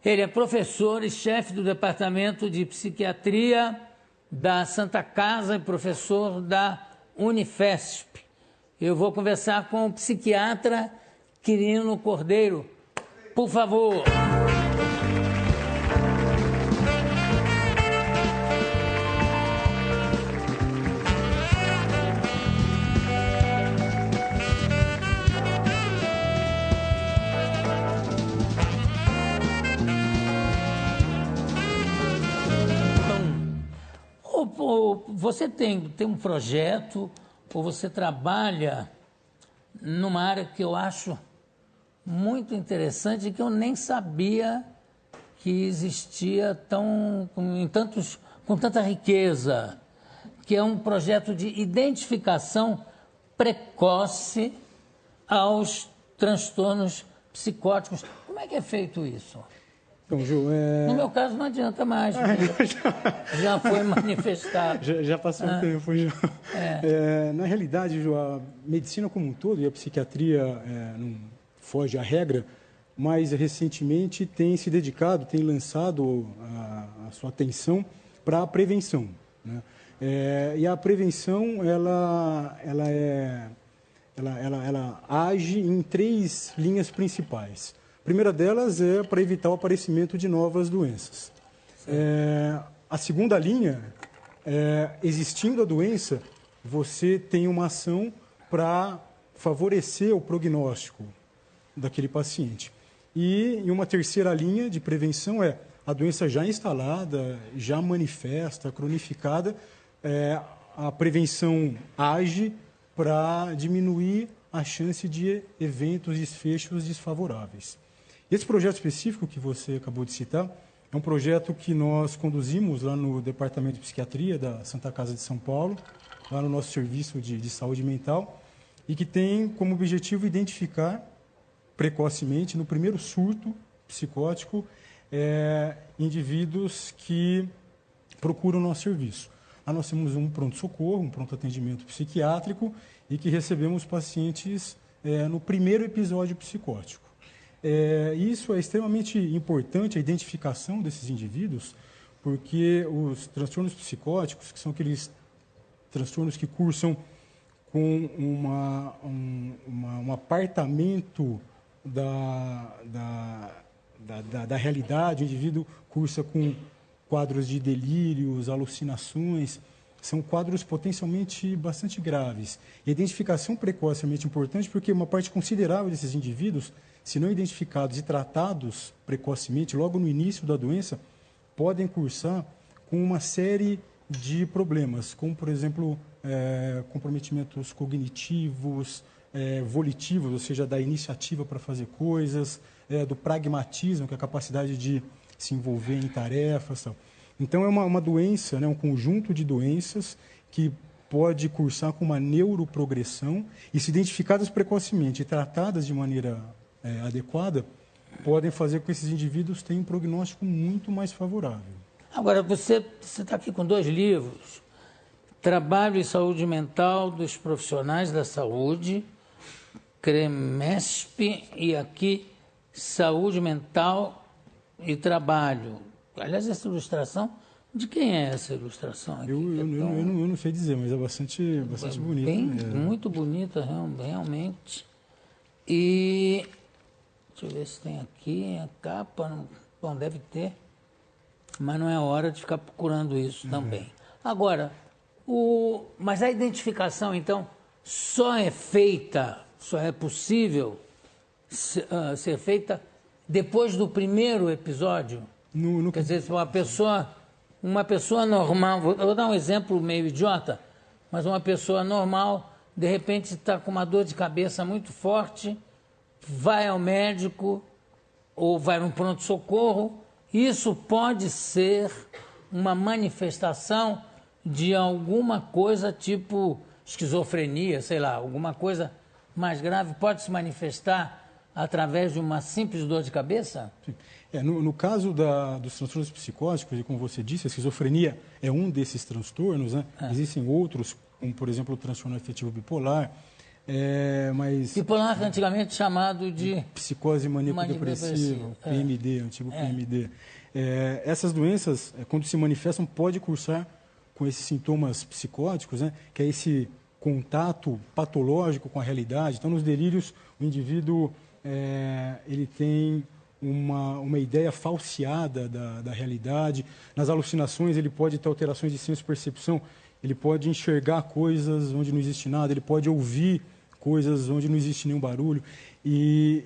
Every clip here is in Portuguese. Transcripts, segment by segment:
Ele é professor e chefe do Departamento de Psiquiatria da Santa Casa e professor da Unifesp. Eu vou conversar com o psiquiatra Quirino Cordeiro. Por favor. Você tem um projeto, ou você trabalha numa área que eu acho muito interessante e que eu nem sabia que existia com tanta riqueza, que é um projeto de identificação precoce aos transtornos psicóticos. Como é que é feito isso? Então, Ju, No meu caso não adianta mais, já foi manifestado. Já passou um tempo, Ju. Na realidade, Ju, a medicina como um todo e a psiquiatria não foge à regra, mas recentemente tem se dedicado, tem lançado a sua atenção para a prevenção, né? E a prevenção, ela age em 3 linhas principais. A primeira delas é para evitar o aparecimento de novas doenças. A segunda linha, existindo a doença, você tem uma ação para favorecer o prognóstico daquele paciente. E uma terceira linha de prevenção é a doença já instalada, já manifesta, cronificada, a prevenção age para diminuir a chance de eventos, desfechos desfavoráveis. Esse projeto específico que você acabou de citar é um projeto que nós conduzimos lá no Departamento de Psiquiatria da Santa Casa de São Paulo, lá no nosso serviço de saúde mental, e que tem como objetivo identificar precocemente, no primeiro surto psicótico, indivíduos que procuram o nosso serviço. Lá nós temos um pronto-socorro, um pronto-atendimento psiquiátrico, e que recebemos pacientes no primeiro episódio psicótico. Isso é extremamente importante, a identificação desses indivíduos, porque os transtornos psicóticos, que são aqueles transtornos que cursam com um apartamento da realidade, o indivíduo cursa com quadros de delírios, alucinações, são quadros potencialmente bastante graves. E a identificação precoce é realmente importante porque uma parte considerável desses indivíduos, se não identificados e tratados precocemente, logo no início da doença, podem cursar com uma série de problemas, como, por exemplo, comprometimentos cognitivos, volitivos, ou seja, da iniciativa para fazer coisas, do pragmatismo, que é a capacidade de se envolver em tarefas. Tal. Então, é uma doença, né, um conjunto de doenças que pode cursar com uma neuroprogressão e, se identificadas precocemente e tratadas de maneira adequada, podem fazer com que esses indivíduos tenham um prognóstico muito mais favorável. Agora, você está aqui com 2 livros, Trabalho e Saúde Mental dos Profissionais da Saúde, CREMESP, e aqui Saúde Mental e Trabalho. Aliás, essa ilustração, de quem é essa ilustração aqui? Eu não sei dizer, mas é bastante bonita. Muito bonita, realmente. E deixa eu ver se tem aqui a capa. Bom, deve ter, mas não é hora de ficar procurando isso também. Agora, mas a identificação, então, só é possível ser feita depois do primeiro episódio? Quer dizer, se uma pessoa normal, eu vou dar um exemplo meio idiota, mas uma pessoa normal, de repente está com uma dor de cabeça muito forte, vai ao médico ou vai num pronto-socorro, isso pode ser uma manifestação de alguma coisa tipo esquizofrenia, sei lá, alguma coisa mais grave pode se manifestar através de uma simples dor de cabeça? Sim. No caso dos transtornos psicóticos, e como você disse, a esquizofrenia é um desses transtornos, né? Existem outros, como, por exemplo, o transtorno afetivo bipolar, Mas Bipolar, antigamente chamado de psicose maníaco-depressiva, PMD, antigo PMD. Essas doenças, quando se manifestam, pode cursar com esses sintomas psicóticos, né, que é esse contato patológico com a realidade. Então, nos delírios, o indivíduo ele tem uma ideia falseada da realidade. Nas alucinações, ele pode ter alterações de senso-percepção, ele pode enxergar coisas onde não existe nada, ele pode ouvir coisas onde não existe nenhum barulho. E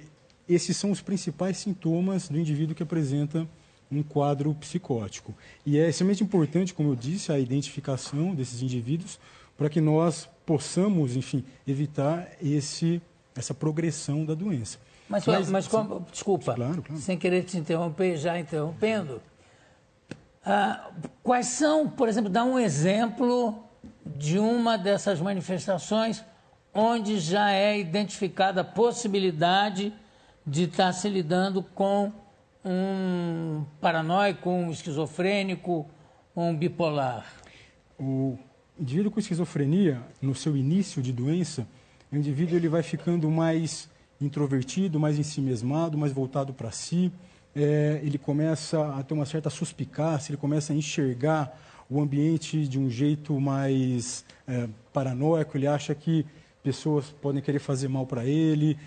esses são os principais sintomas do indivíduo que apresenta um quadro psicótico. E é extremamente importante, como eu disse, a identificação desses indivíduos para que nós possamos, enfim, evitar essa progressão da doença. Mas desculpa, claro. Sem querer te interromper, já interrompendo, quais são, por exemplo, dá um exemplo de uma dessas manifestações onde já é identificada a possibilidade de estar se lidando com um paranoico, um esquizofrênico, um bipolar? O indivíduo com esquizofrenia, no seu início de doença, o indivíduo ele vai ficando mais introvertido, mais ensimesmado, mais voltado para si. Ele começa a ter uma certa suspicácia, ele começa a enxergar o ambiente de um jeito mais paranoico, ele acha que pessoas podem querer fazer mal para ele,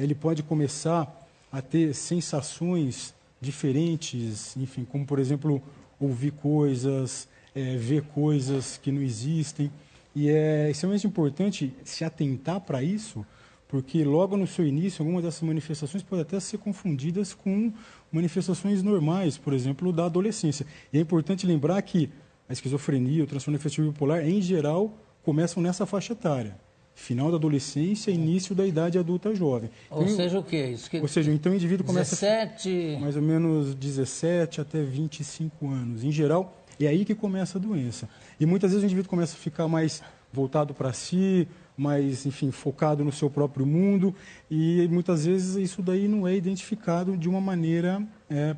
ele pode começar a ter sensações diferentes, enfim, como, por exemplo, ouvir coisas, ver coisas que não existem. E é extremamente importante se atentar para isso, porque logo no seu início, algumas dessas manifestações podem até ser confundidas com manifestações normais, por exemplo, da adolescência. E é importante lembrar que a esquizofrenia, o transtorno afetivo bipolar, em geral, começam nessa faixa etária. Final da adolescência, início da idade adulta jovem. Ou seja, o quê? Ou seja, então o indivíduo começa 17... mais ou menos 17 até 25 anos. Em geral, é aí que começa a doença. E muitas vezes o indivíduo começa a ficar mais voltado para si, mais, enfim, focado no seu próprio mundo, e muitas vezes isso daí não é identificado de uma maneira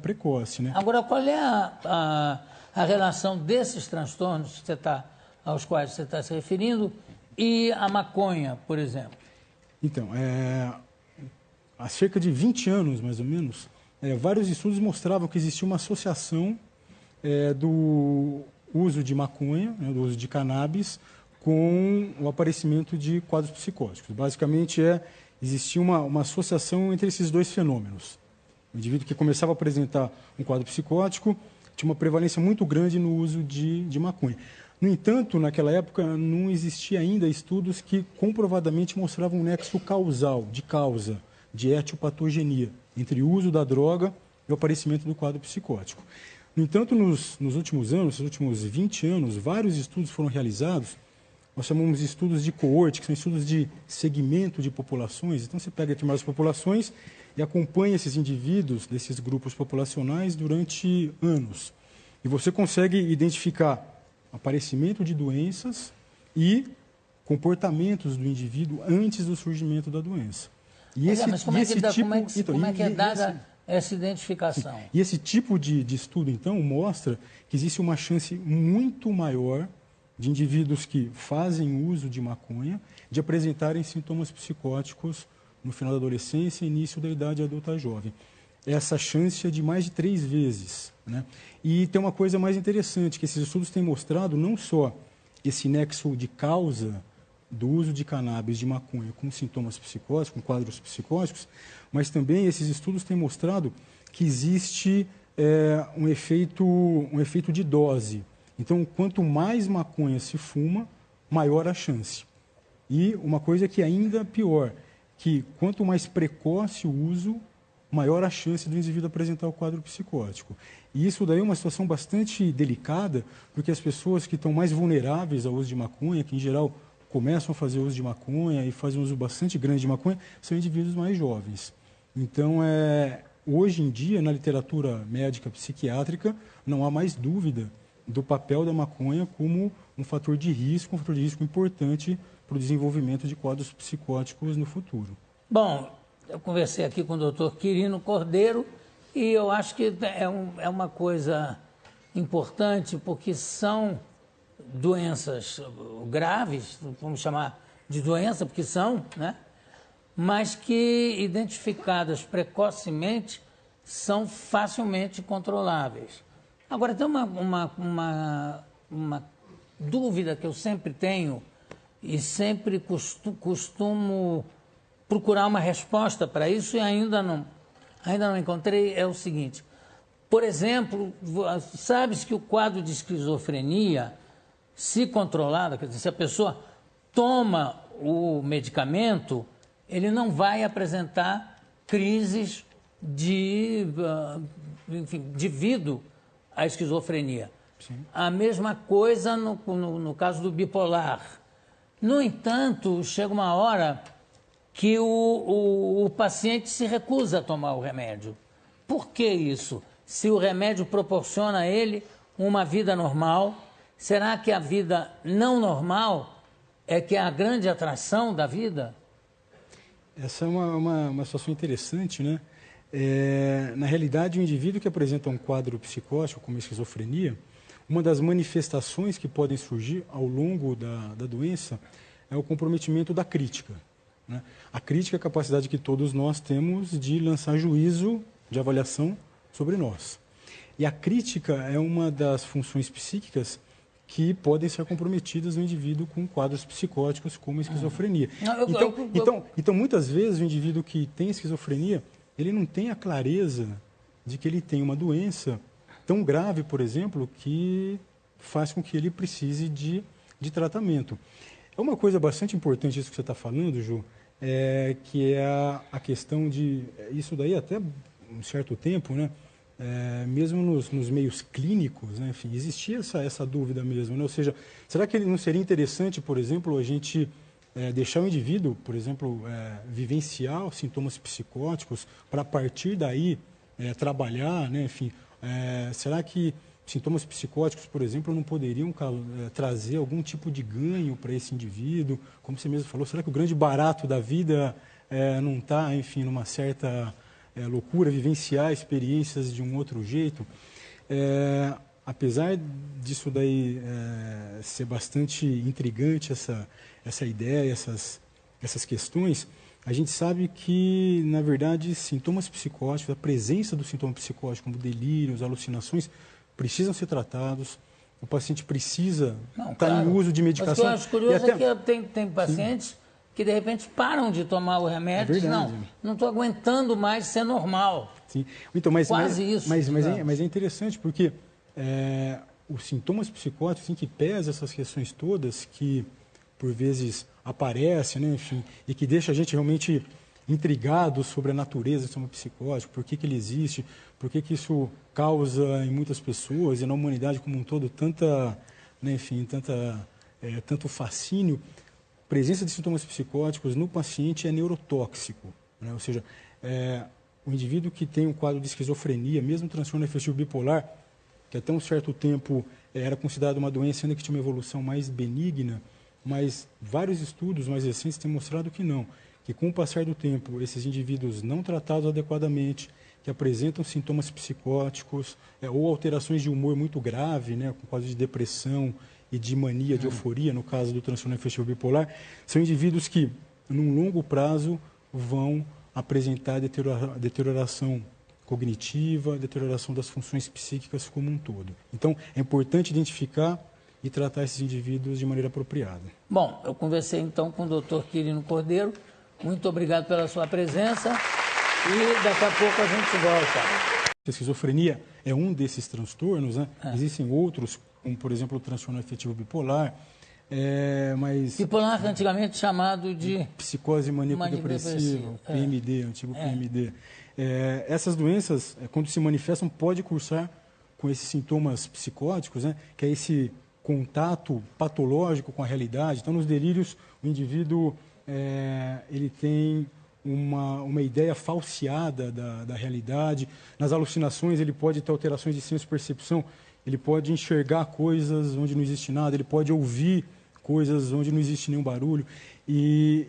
precoce, né? Agora, qual é a relação desses transtornos aos quais você está se referindo e a maconha, por exemplo? Então, há cerca de 20 anos, mais ou menos, vários estudos mostravam que existia uma associação do uso de maconha, do uso de cannabis, com o aparecimento de quadros psicóticos. Basicamente, existia uma associação entre esses dois fenômenos. O indivíduo que começava a apresentar um quadro psicótico tinha uma prevalência muito grande no uso de maconha. No entanto, naquela época, não existia ainda estudos que comprovadamente mostravam um nexo causal, de causa, de etiopatogenia, entre o uso da droga e o aparecimento do quadro psicótico. No entanto, nos últimos anos, nos últimos 20 anos, vários estudos foram realizados. Nós chamamos de estudos de coorte, que são estudos de segmento de populações. Então, você pega determinadas populações e acompanha esses indivíduos desses grupos populacionais durante anos. E você consegue identificar aparecimento de doenças e comportamentos do indivíduo antes do surgimento da doença. Mas como é que é dada essa identificação? Sim. E esse tipo de estudo, então, mostra que existe uma chance muito maior de indivíduos que fazem uso de maconha de apresentarem sintomas psicóticos no final da adolescência e início da idade adulta jovem. Essa chance é de mais de 3 vezes, né? E tem uma coisa mais interessante, que esses estudos têm mostrado não só esse nexo de causa do uso de cannabis, de maconha, com sintomas psicóticos, com quadros psicóticos, mas também esses estudos têm mostrado que existe um efeito de dose. Então, quanto mais maconha se fuma, maior a chance. E uma coisa que é ainda pior, que quanto mais precoce o uso, maior a chance do indivíduo apresentar o quadro psicótico. E isso daí é uma situação bastante delicada, porque as pessoas que estão mais vulneráveis ao uso de maconha, que em geral começam a fazer uso de maconha e fazem um uso bastante grande de maconha, são indivíduos mais jovens. Então, hoje em dia, na literatura médica psiquiátrica, não há mais dúvida do papel da maconha como um fator de risco importante para o desenvolvimento de quadros psicóticos no futuro. Bom, eu conversei aqui com o doutor Quirino Cordeiro e eu acho que é uma coisa importante porque são doenças graves, vamos chamar de doença, porque são, né? Mas que, identificadas precocemente, são facilmente controláveis. Agora, tem uma dúvida que eu sempre tenho e sempre costumo procurar uma resposta para isso e ainda não encontrei, é o seguinte. Por exemplo, sabe-se que o quadro de esquizofrenia, se controlado, quer dizer, se a pessoa toma o medicamento, ele não vai apresentar crises devido à esquizofrenia. Sim. A mesma coisa no caso do bipolar. No entanto, chega uma hora que o paciente se recusa a tomar o remédio. Por que isso? Se o remédio proporciona a ele uma vida normal, será que a vida não normal é que é a grande atração da vida? Essa é uma situação interessante, né? Na realidade, o indivíduo que apresenta um quadro psicótico como esquizofrenia, uma das manifestações que podem surgir ao longo da doença é o comprometimento da crítica, né? A crítica é a capacidade que todos nós temos de lançar juízo de avaliação sobre nós. E a crítica é uma das funções psíquicas que podem ser comprometidas no indivíduo com quadros psicóticos como a esquizofrenia. Então, muitas vezes, o indivíduo que tem esquizofrenia, ele não tem a clareza de que ele tem uma doença tão grave, por exemplo, que faz com que ele precise de tratamento. É uma coisa bastante importante isso que você está falando, Ju, que é a questão de... Isso daí até um certo tempo, né? Mesmo nos meios clínicos, né? Enfim, existia essa dúvida mesmo, né? Ou seja, será que não seria interessante, por exemplo, a gente deixar o indivíduo, por exemplo, vivenciar os sintomas psicóticos para, a partir daí, trabalhar, né? Enfim, será que sintomas psicóticos, por exemplo, não poderiam trazer algum tipo de ganho para esse indivíduo? Como você mesmo falou, será que o grande barato da vida não está, enfim, numa certa loucura, vivenciar experiências de um outro jeito? Apesar disso daí ser bastante intrigante, essa ideia, essas questões, a gente sabe que, na verdade, sintomas psicóticos, a presença do sintoma psicótico, como delírios, alucinações, precisam ser tratados. O paciente precisa estar em uso de medicação. Mas o que eu acho curioso é que tem pacientes que, de repente, param de tomar o remédio e dizem, não estou aguentando mais ser normal. Sim. Então, mas é interessante, porque os sintomas psicóticos, assim, que pesam essas questões todas, que, por vezes, aparecem, né, enfim, e que deixa a gente realmente intrigado sobre a natureza do sintoma psicótico, por que ele existe, por que isso causa em muitas pessoas e na humanidade como um todo tanto fascínio. A presença de sintomas psicóticos no paciente é neurotóxico, né? Ou seja, o indivíduo que tem um quadro de esquizofrenia, mesmo transtorno afetivo bipolar, que até um certo tempo era considerado uma doença ainda que tinha uma evolução mais benigna, mas vários estudos mais recentes têm mostrado que não, que com o passar do tempo, esses indivíduos não tratados adequadamente, que apresentam sintomas psicóticos ou alterações de humor muito grave, né, com quadro de depressão e de mania, de euforia, no caso do transtorno afetivo bipolar, são indivíduos que, num longo prazo, vão apresentar deterioração cognitiva, deterioração das funções psíquicas como um todo. Então, é importante identificar e tratar esses indivíduos de maneira apropriada. Bom, eu conversei então com o Dr. Quirino Cordeiro. Muito obrigado pela sua presença e daqui a pouco a gente volta. A esquizofrenia é um desses transtornos, né? Existem outros, como por exemplo o transtorno afetivo bipolar, mas... Bipolar antigamente chamado de... Psicose maníaco-depressiva, PMD, antigo PMD. Essas doenças, quando se manifestam, pode cursar com esses sintomas psicóticos, né? Que é esse contato patológico com a realidade. Então, nos delírios, o indivíduo ele tem uma ideia falseada da realidade. Nas alucinações, ele pode ter alterações de senso-percepção, ele pode enxergar coisas onde não existe nada, ele pode ouvir coisas onde não existe nenhum barulho. E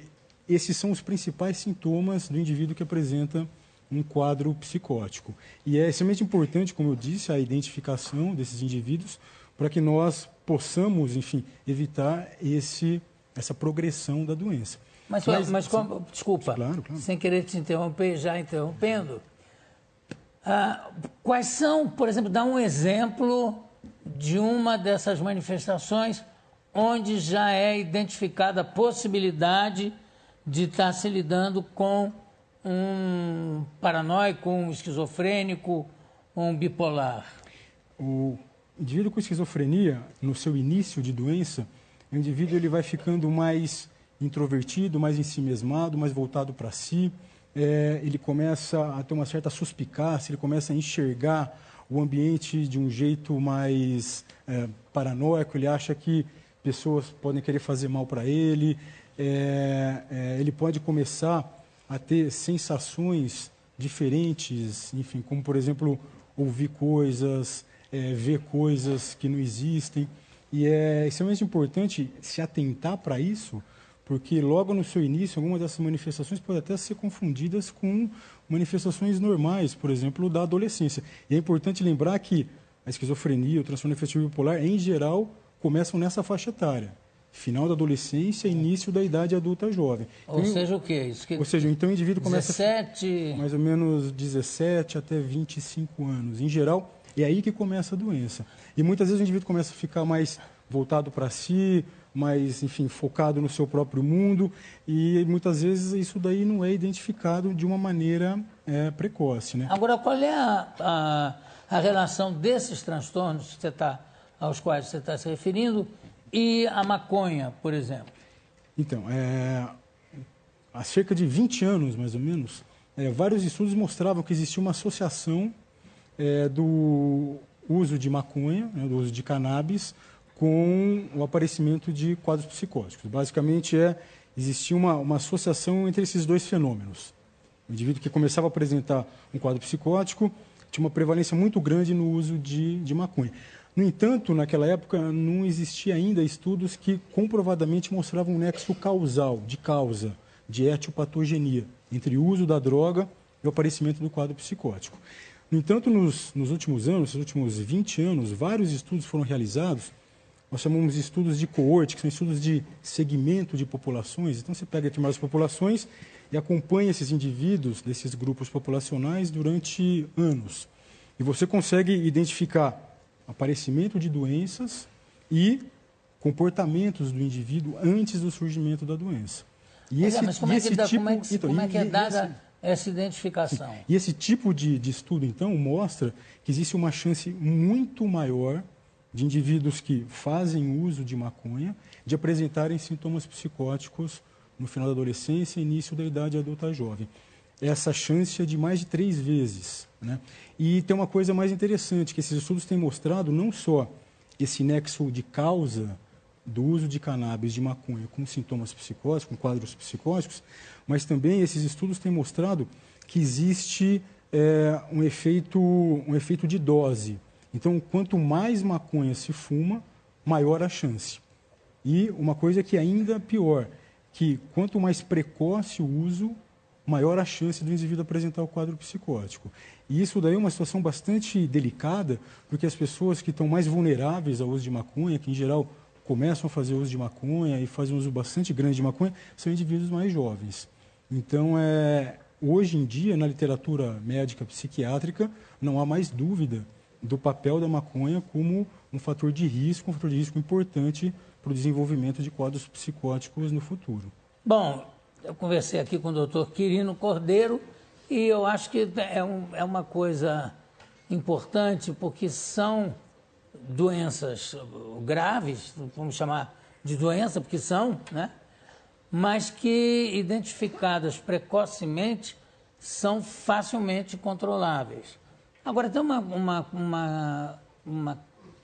esses são os principais sintomas do indivíduo que apresenta um quadro psicótico. E é extremamente importante, como eu disse, a identificação desses indivíduos para que nós possamos, enfim, evitar esse essa progressão da doença. Desculpa, claro, claro. Sem querer te interromper, já interrompendo, quais são, por exemplo, dá um exemplo de uma dessas manifestações onde já é identificada a possibilidade de estar se lidando com um paranoico, um esquizofrênico, um bipolar? O indivíduo com esquizofrenia, no seu início de doença, o indivíduo ele vai ficando mais introvertido, mais ensimesmado, mais voltado para si. Ele começa a ter uma certa suspicácia, ele começa a enxergar o ambiente de um jeito mais paranoico, ele acha que pessoas podem querer fazer mal para ele, ele pode começar a ter sensações diferentes, enfim, como, por exemplo, ouvir coisas, ver coisas que não existem. E é extremamente importante se atentar para isso, porque logo no seu início, algumas dessas manifestações podem até ser confundidas com manifestações normais, por exemplo, da adolescência. E é importante lembrar que a esquizofrenia, o transtorno afetivo bipolar, em geral, começam nessa faixa etária. Final da adolescência, início da idade adulta jovem. Ou seja, o quê? Ou seja, então o indivíduo começa 17... mais ou menos 17 até 25 anos. Em geral, é aí que começa a doença. E muitas vezes o indivíduo começa a ficar mais voltado para si, mais, enfim, focado no seu próprio mundo, e muitas vezes isso daí não é identificado de uma maneira precoce, né? Agora, qual é a relação desses transtornos aos quais você está se referindo e a maconha, por exemplo? Então, há cerca de 20 anos, mais ou menos, vários estudos mostravam que existia uma associação do uso de maconha, do uso de cannabis, com o aparecimento de quadros psicóticos. Basicamente, existia uma associação entre esses dois fenômenos. O indivíduo que começava a apresentar um quadro psicótico tinha uma prevalência muito grande no uso de maconha. No entanto, naquela época, não existia ainda estudos que comprovadamente mostravam um nexo causal, de causa, de etiopatogenia, entre o uso da droga e o aparecimento do quadro psicótico. No entanto, nos últimos anos, nos últimos 20 anos, vários estudos foram realizados. Nós chamamos de estudos de coorte, que são estudos de segmento de populações. Então, você pega determinadas populações e acompanha esses indivíduos desses grupos populacionais durante anos. E você consegue identificar aparecimento de doenças e comportamentos do indivíduo antes do surgimento da doença. Mas como é que é dada essa identificação? E esse tipo de estudo, então, mostra que existe uma chance muito maior de indivíduos que fazem uso de maconha de apresentarem sintomas psicóticos no final da adolescência e início da idade adulta jovem. Essa chance é de mais de 3 vezes, né? E tem uma coisa mais interessante, que esses estudos têm mostrado não só esse nexo de causa do uso de cannabis, de maconha, com sintomas psicóticos, com quadros psicóticos, mas também esses estudos têm mostrado que existe um efeito de dose. Então, quanto mais maconha se fuma, maior a chance. E uma coisa que é ainda pior, que quanto mais precoce o uso, maior a chance do indivíduo apresentar o quadro psicótico. E isso daí é uma situação bastante delicada, porque as pessoas que estão mais vulneráveis ao uso de maconha, que em geral começam a fazer uso de maconha e fazem um uso bastante grande de maconha, são indivíduos mais jovens. Então, hoje em dia, na literatura médica psiquiátrica, não há mais dúvida do papel da maconha como um fator de risco importante para o desenvolvimento de quadros psicóticos no futuro. Bom, eu conversei aqui com o doutor Quirino Cordeiro e eu acho que é uma coisa importante, porque são doenças graves, vamos chamar de doença, porque são, né? Mas que, identificadas precocemente, são facilmente controláveis. Agora, tem uma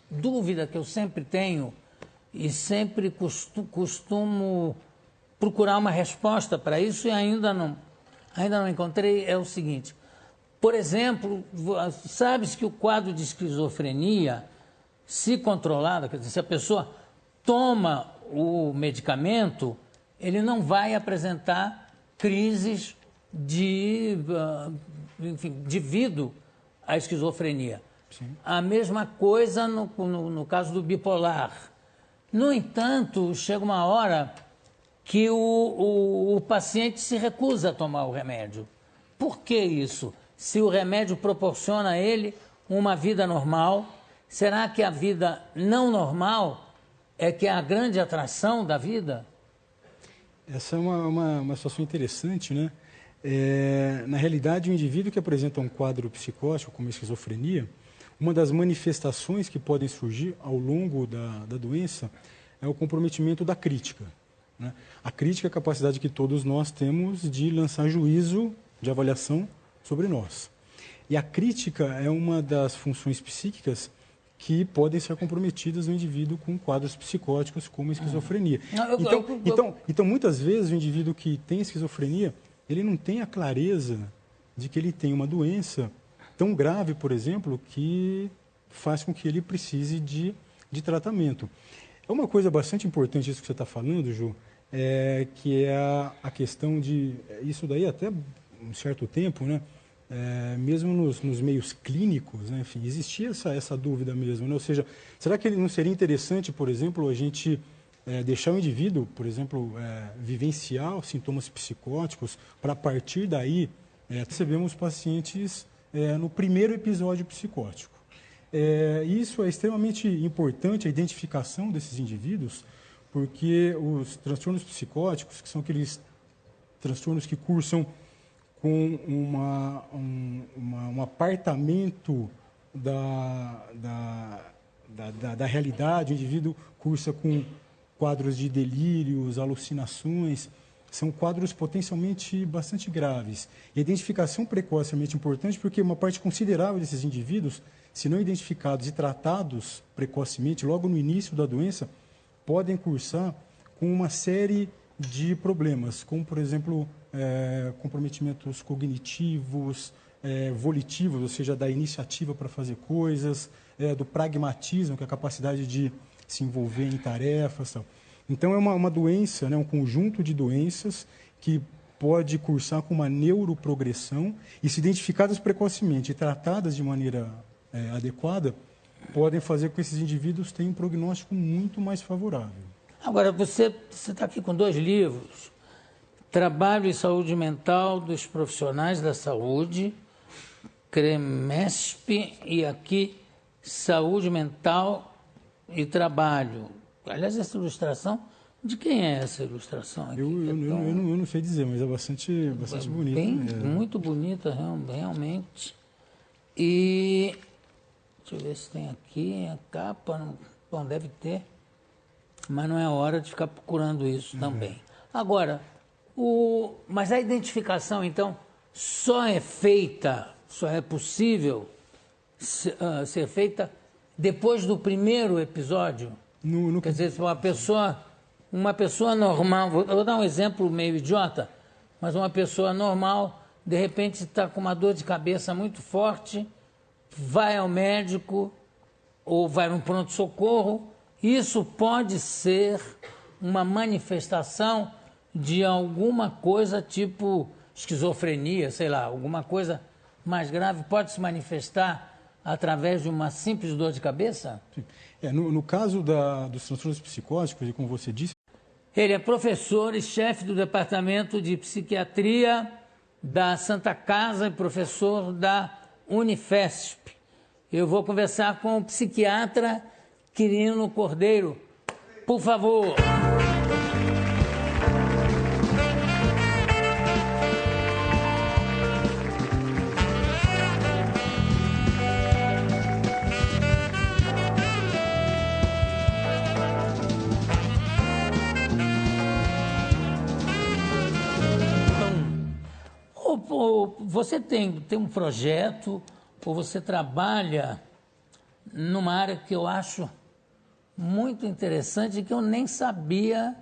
dúvida que eu sempre tenho e sempre costumo procurar uma resposta para isso e ainda não encontrei, é o seguinte. Por exemplo, sabe-se que o quadro de esquizofrenia, se controlado, quer dizer, se a pessoa toma o medicamento, ele não vai apresentar crises devido à esquizofrenia. Sim. A mesma coisa no caso do bipolar. No entanto, chega uma hora que o paciente se recusa a tomar o remédio. Por que isso? Se o remédio proporciona a ele uma vida normal, será que a vida não normal é que é a grande atração da vida? Essa é uma situação interessante, né? Na realidade, o indivíduo que apresenta um quadro psicótico, como a esquizofrenia, uma das manifestações que podem surgir ao longo da doença é o comprometimento da crítica, né? A crítica é a capacidade que todos nós temos de lançar juízo de avaliação sobre nós. E a crítica é uma das funções psíquicas que podem ser comprometidas no indivíduo com quadros psicóticos como a esquizofrenia. Então, muitas vezes, o indivíduo que tem esquizofrenia, ele não tem a clareza de que ele tem uma doença tão grave, por exemplo, que faz com que ele precise de tratamento. É uma coisa bastante importante isso que você está falando, Ju, que é a questão de... Isso daí até um certo tempo, né? Mesmo nos meios clínicos, né? Enfim, existia essa dúvida mesmo, né? Ou seja, será que não seria interessante, por exemplo, a gente deixar o indivíduo, por exemplo, vivenciar os sintomas psicóticos para, a partir daí, recebemos pacientes no primeiro episódio psicótico. Isso é extremamente importante, a identificação desses indivíduos, porque os transtornos psicóticos, que são aqueles transtornos que cursam com um apartamento da realidade, o indivíduo cursa com quadros de delírios, alucinações, são quadros potencialmente bastante graves. E a identificação precoce é muito importante porque uma parte considerável desses indivíduos, se não identificados e tratados precocemente, logo no início da doença, podem cursar com uma série de problemas, como, por exemplo, comprometimentos cognitivos, volitivos, ou seja, da iniciativa para fazer coisas, do pragmatismo, que é a capacidade de se envolver em tarefas. Tal. Então, é uma doença, né, um conjunto de doenças que pode cursar com uma neuroprogressão e, se identificadas precocemente e tratadas de maneira adequada, podem fazer com que esses indivíduos tenham um prognóstico muito mais favorável. Agora, você está aqui com 2 livros, Trabalho e Saúde Mental dos Profissionais da Saúde, CREMESP, e aqui Saúde Mental e Trabalho. Aliás, essa ilustração, de quem é essa ilustração aqui? Eu não sei dizer, mas é bastante bonita. Muito bonita, realmente. E deixa eu ver se tem aqui a capa. Bom, deve ter, mas não é hora de ficar procurando isso também. Agora, mas a identificação, então, só é possível ser feita depois do primeiro episódio? Quer dizer, se uma pessoa normal, vou dar um exemplo meio idiota, mas uma pessoa normal, de repente está com uma dor de cabeça muito forte, vai ao médico ou vai no pronto-socorro, isso pode ser uma manifestação de alguma coisa tipo esquizofrenia, sei lá, alguma coisa mais grave pode se manifestar através de uma simples dor de cabeça? Sim. No caso dos transtornos psicóticos, e como você disse... Ele é professor e chefe do Departamento de Psiquiatria da Santa Casa e professor da Unifesp. Eu vou conversar com o psiquiatra Quirino Cordeiro. Por favor. Você tem um projeto, ou você trabalha numa área que eu acho muito interessante, que eu nem sabia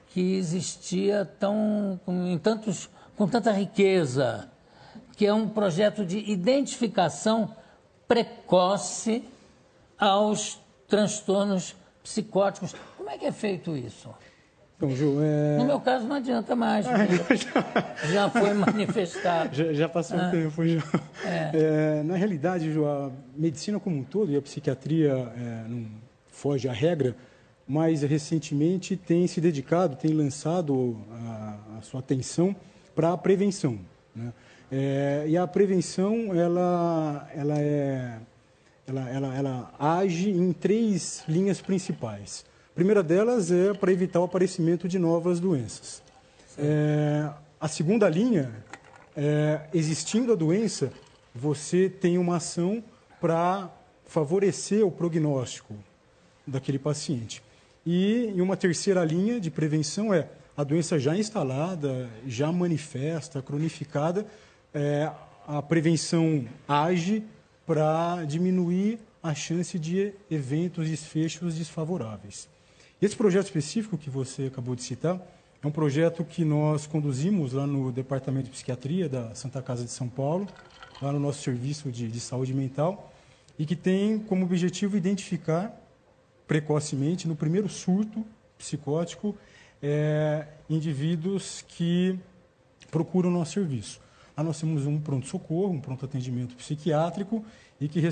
que existia com tanta riqueza, que é um projeto de identificação precoce aos transtornos psicóticos. Como é que é feito isso? Então, Ju, No meu caso não adianta mais, já foi manifestado. Já passou o tempo, Ju. Na realidade, Ju, a medicina como um todo, e a psiquiatria não foge à regra, mais recentemente tem se dedicado, tem lançado a sua atenção para a prevenção, né? E a prevenção, ela age em 3 linhas principais. A primeira delas é para evitar o aparecimento de novas doenças. A segunda linha, existindo a doença, você tem uma ação para favorecer o prognóstico daquele paciente. E uma terceira linha de prevenção é a doença já instalada, já manifesta, cronificada, a prevenção age para diminuir a chance de eventos, desfechos desfavoráveis. Esse projeto específico que você acabou de citar é um projeto que nós conduzimos lá no Departamento de Psiquiatria da Santa Casa de São Paulo, lá no nosso serviço de saúde mental, e que tem como objetivo identificar precocemente, no primeiro surto psicótico, indivíduos que procuram o nosso serviço. Lá nós temos um pronto-socorro, um pronto-atendimento psiquiátrico, e que